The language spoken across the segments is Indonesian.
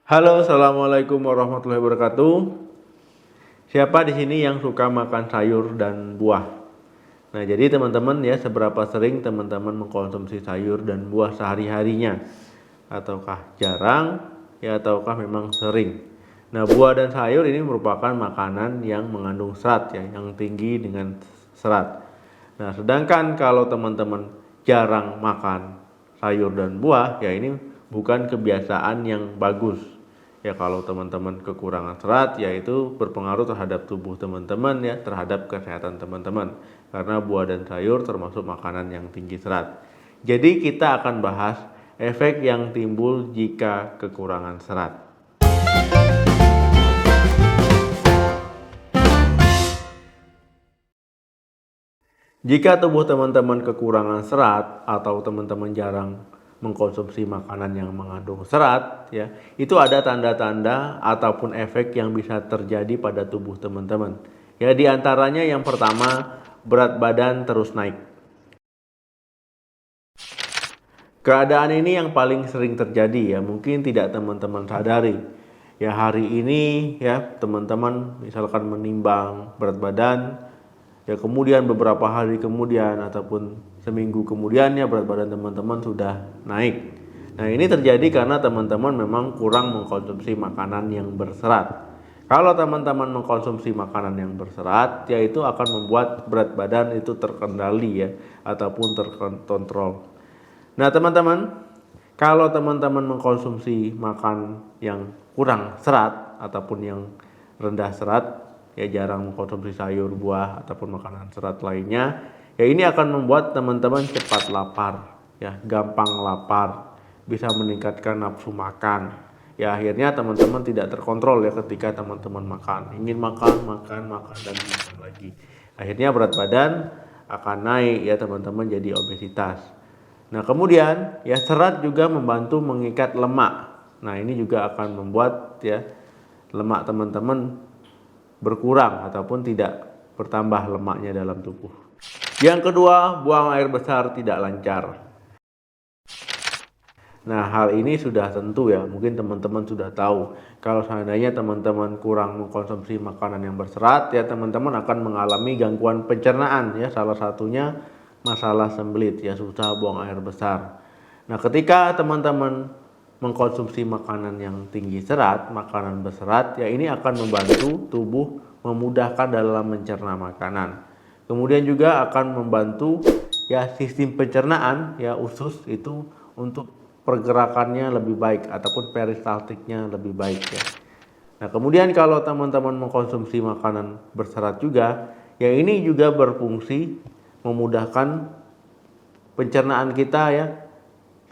Halo, assalamualaikum warahmatullahi wabarakatuh. Siapa di sini yang suka makan sayur dan buah? Nah, jadi teman-teman ya, seberapa sering teman-teman mengkonsumsi sayur dan buah sehari-harinya? Ataukah jarang, ya ataukah memang sering? Nah, buah dan sayur ini merupakan makanan yang mengandung serat ya, yang tinggi dengan serat. Nah, sedangkan kalau teman-teman jarang makan sayur dan buah, ya ini bukan kebiasaan yang bagus. Ya kalau teman-teman kekurangan serat, ya itu berpengaruh terhadap tubuh teman-teman ya, terhadap kesehatan teman-teman. Karena buah dan sayur termasuk makanan yang tinggi serat. Jadi kita akan bahas efek yang timbul jika kekurangan serat. Jika tubuh teman-teman kekurangan serat atau teman-teman jarang mengkonsumsi makanan yang mengandung serat, ya, itu ada tanda-tanda ataupun efek yang bisa terjadi pada tubuh teman-teman. Ya, di antaranya yang pertama, berat badan terus naik. Keadaan ini yang paling sering terjadi ya, mungkin tidak teman-teman sadari. Ya hari ini ya teman-teman misalkan menimbang berat badan, ya kemudian beberapa hari kemudian ataupun seminggu kemudian ya berat badan teman-teman sudah naik. Nah ini terjadi karena teman-teman memang kurang mengkonsumsi makanan yang berserat. Kalau teman-teman mengkonsumsi makanan yang berserat, ya itu akan membuat berat badan itu terkendali ya ataupun terkontrol. Nah teman-teman, kalau teman-teman mengkonsumsi makan yang kurang serat ataupun yang rendah serat, ya jarang mengkonsumsi sayur, buah ataupun makanan serat lainnya, ya ini akan membuat teman-teman cepat lapar, ya gampang lapar, bisa meningkatkan nafsu makan. Ya akhirnya teman-teman tidak terkontrol ya ketika teman-teman makan, ingin makan dan makan lagi. Akhirnya berat badan akan naik ya teman-teman, jadi obesitas. Nah kemudian ya serat juga membantu mengikat lemak. Nah ini juga akan membuat ya lemak teman-teman berkurang ataupun tidak bertambah lemaknya dalam tubuh. Yang kedua, buang air besar tidak lancar. Nah hal ini sudah tentu ya, mungkin teman-teman sudah tahu kalau seandainya teman-teman kurang mengkonsumsi makanan yang berserat, ya teman-teman akan mengalami gangguan pencernaan ya, salah satunya masalah sembelit ya, susah buang air besar. Nah ketika teman-teman mengkonsumsi makanan yang tinggi serat, makanan berserat, ya ini akan membantu tubuh memudahkan dalam mencerna makanan. Kemudian juga akan membantu ya sistem pencernaan ya usus itu untuk pergerakannya lebih baik ataupun peristaltiknya lebih baik ya. Nah kemudian kalau teman-teman mengkonsumsi makanan berserat juga, ya ini juga berfungsi memudahkan pencernaan kita ya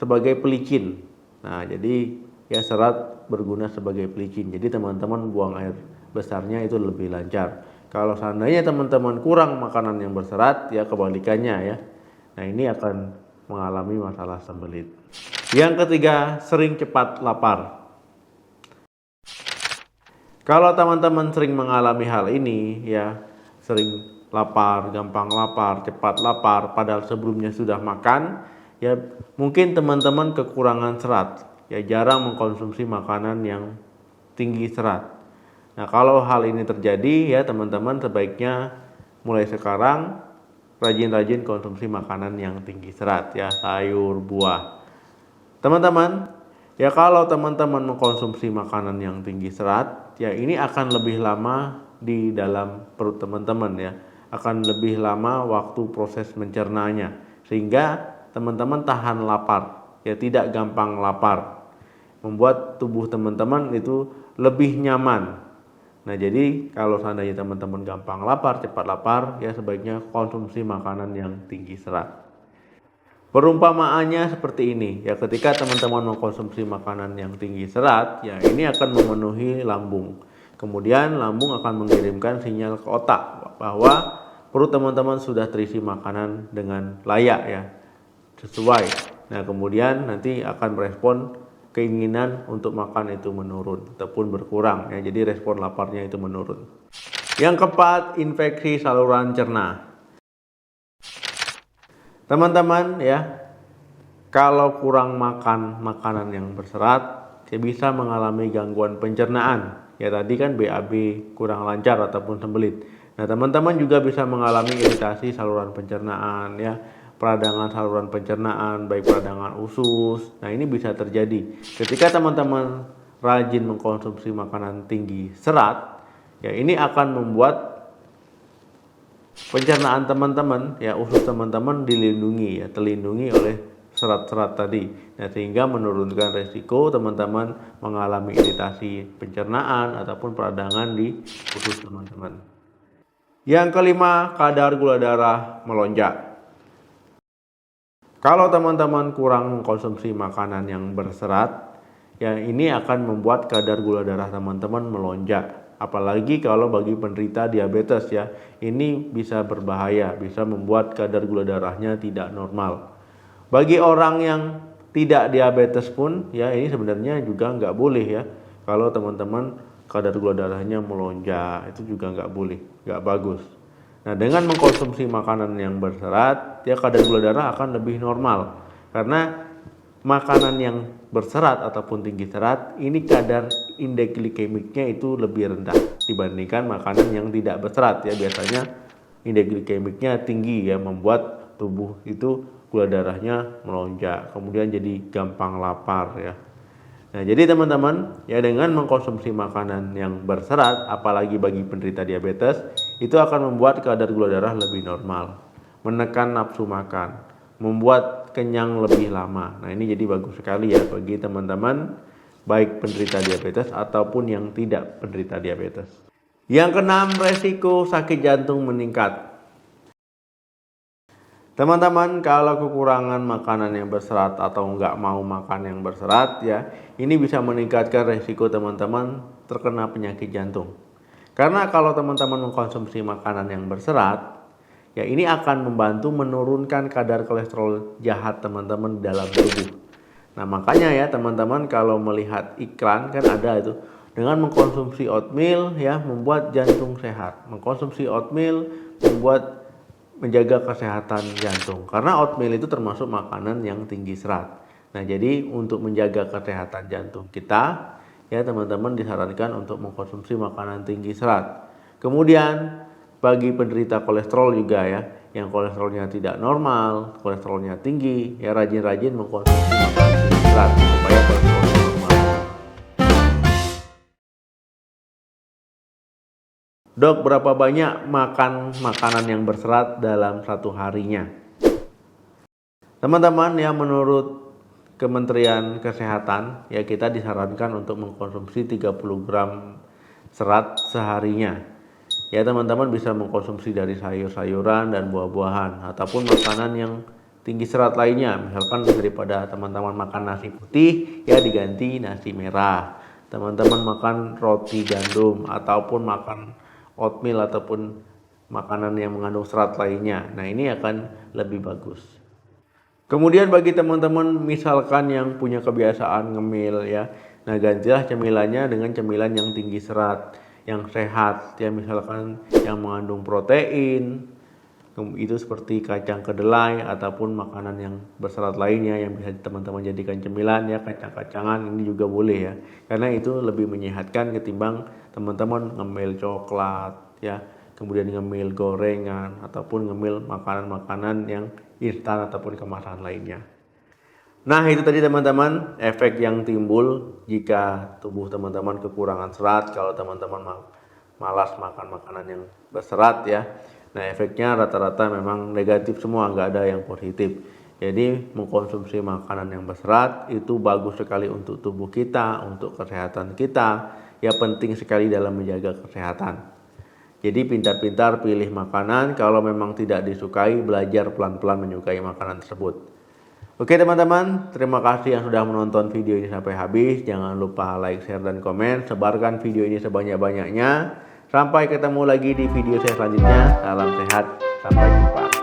sebagai pelicin. Nah jadi ya serat berguna sebagai pelicin. Jadi teman-teman buang air besarnya itu lebih lancar. Kalau seandainya teman-teman kurang makanan yang berserat, ya kebalikannya ya. Nah ini akan mengalami masalah sembelit. Yang ketiga, sering cepat lapar. Kalau teman-teman sering mengalami hal ini ya, sering lapar, gampang lapar, cepat lapar padahal sebelumnya sudah makan, ya mungkin teman-teman kekurangan serat, ya jarang mengkonsumsi makanan yang tinggi serat. Nah, kalau hal ini terjadi ya teman-teman sebaiknya mulai sekarang rajin-rajin konsumsi makanan yang tinggi serat ya, sayur, buah. Teman-teman, ya kalau teman-teman mengkonsumsi makanan yang tinggi serat, ya ini akan lebih lama di dalam perut teman-teman ya. Akan lebih lama waktu proses mencernanya, sehingga teman-teman tahan lapar, ya tidak gampang lapar. Membuat tubuh teman-teman itu lebih nyaman. Nah, jadi kalau seandainya teman-teman gampang lapar, cepat lapar, ya sebaiknya konsumsi makanan yang tinggi serat. Perumpamaannya seperti ini, ya ketika teman-teman mengkonsumsi makanan yang tinggi serat, ya ini akan memenuhi lambung. Kemudian lambung akan mengirimkan sinyal ke otak bahwa perut teman-teman sudah terisi makanan dengan layak ya, sesuai. Nah kemudian nanti akan merespon keinginan untuk makan itu menurun ataupun berkurang ya, jadi respon laparnya itu menurun. Yang keempat, infeksi saluran cerna. Teman-teman ya, kalau kurang makan makanan yang berserat, bisa mengalami gangguan pencernaan. Ya tadi kan BAB kurang lancar ataupun sembelit. Nah, teman-teman juga bisa mengalami iritasi saluran pencernaan ya, peradangan saluran pencernaan, baik peradangan usus. Nah, ini bisa terjadi ketika teman-teman rajin mengkonsumsi makanan tinggi serat. Ya, ini akan membuat pencernaan teman-teman ya, usus teman-teman dilindungi ya, terlindungi oleh serat-serat tadi. Nah, sehingga menurunkan resiko teman-teman mengalami iritasi pencernaan ataupun peradangan di usus teman-teman. Yang kelima, kadar gula darah melonjak. Kalau teman-teman kurang mengkonsumsi makanan yang berserat, ya ini akan membuat kadar gula darah teman-teman melonjak. Apalagi kalau bagi penderita diabetes ya, ini bisa berbahaya, bisa membuat kadar gula darahnya tidak normal. Bagi orang yang tidak diabetes pun ya, ini sebenarnya juga nggak boleh ya. Kalau teman-teman kadar gula darahnya melonjak, itu juga nggak boleh, nggak bagus. Nah, dengan mengkonsumsi makanan yang berserat, ya kadar gula darah akan lebih normal. Karena makanan yang berserat ataupun tinggi serat, ini kadar indeks glikemiknya itu lebih rendah dibandingkan makanan yang tidak berserat ya. Biasanya indeks glikemiknya tinggi ya, membuat tubuh itu gula darahnya melonjak, kemudian jadi gampang lapar ya. Nah, jadi teman-teman ya, dengan mengkonsumsi makanan yang berserat, apalagi bagi penderita diabetes, itu akan membuat kadar gula darah lebih normal, menekan nafsu makan, membuat kenyang lebih lama. Nah, ini jadi bagus sekali ya bagi teman-teman baik penderita diabetes ataupun yang tidak penderita diabetes. Yang keenam, resiko sakit jantung meningkat. Teman-teman, kalau kekurangan makanan yang berserat atau nggak mau makan yang berserat ya, ini bisa meningkatkan resiko teman-teman terkena penyakit jantung. Karena kalau teman-teman mengkonsumsi makanan yang berserat, ya ini akan membantu menurunkan kadar kolesterol jahat teman-teman dalam tubuh. Nah, makanya ya teman-teman, kalau melihat iklan kan ada itu, dengan mengkonsumsi oatmeal ya membuat jantung sehat. Mengkonsumsi oatmeal membuat menjaga kesehatan jantung, karena oatmeal itu termasuk makanan yang tinggi serat. Nah, jadi untuk menjaga kesehatan jantung kita ya teman-teman disarankan untuk mengkonsumsi makanan tinggi serat. Kemudian bagi penderita kolesterol juga ya, yang kolesterolnya tidak normal, kolesterolnya tinggi, ya rajin-rajin mengkonsumsi makanan tinggi serat supaya kolesterolnya normal. Dok, berapa banyak makan makanan yang berserat dalam satu harinya? Teman-teman ya, menurut Kementerian Kesehatan ya, kita disarankan untuk mengkonsumsi 30 gram serat seharinya. Ya, teman-teman bisa mengkonsumsi dari sayur-sayuran dan buah-buahan ataupun makanan yang tinggi serat lainnya. Misalkan daripada teman-teman makan nasi putih ya diganti nasi merah. Teman-teman makan roti gandum ataupun makan oatmeal ataupun makanan yang mengandung serat lainnya. Nah, ini akan lebih bagus. Kemudian bagi teman-teman misalkan yang punya kebiasaan ngemil ya, nah gantilah cemilannya dengan cemilan yang tinggi serat, yang sehat ya, misalkan yang mengandung protein, itu seperti kacang kedelai ataupun makanan yang berserat lainnya yang bisa teman-teman jadikan cemilan ya, kacang-kacangan ini juga boleh ya, karena itu lebih menyehatkan ketimbang teman-teman ngemil coklat ya, kemudian ngemil gorengan ataupun ngemil makanan-makanan yang instan ataupun kemasan lainnya. Nah, itu tadi teman-teman efek yang timbul jika tubuh teman-teman kekurangan serat kalau teman-teman malas makan makanan yang berserat ya. Nah, efeknya rata-rata memang negatif semua, nggak ada yang positif. Jadi mengkonsumsi makanan yang berserat itu bagus sekali untuk tubuh kita, untuk kesehatan kita. Ya, penting sekali dalam menjaga kesehatan. Jadi pintar-pintar pilih makanan, kalau memang tidak disukai belajar pelan-pelan menyukai makanan tersebut. Oke teman-teman, terima kasih yang sudah menonton video ini sampai habis. Jangan lupa like, share, dan komen. Sebarkan video ini sebanyak-banyaknya. Sampai ketemu lagi di video saya selanjutnya. Salam sehat, sampai jumpa.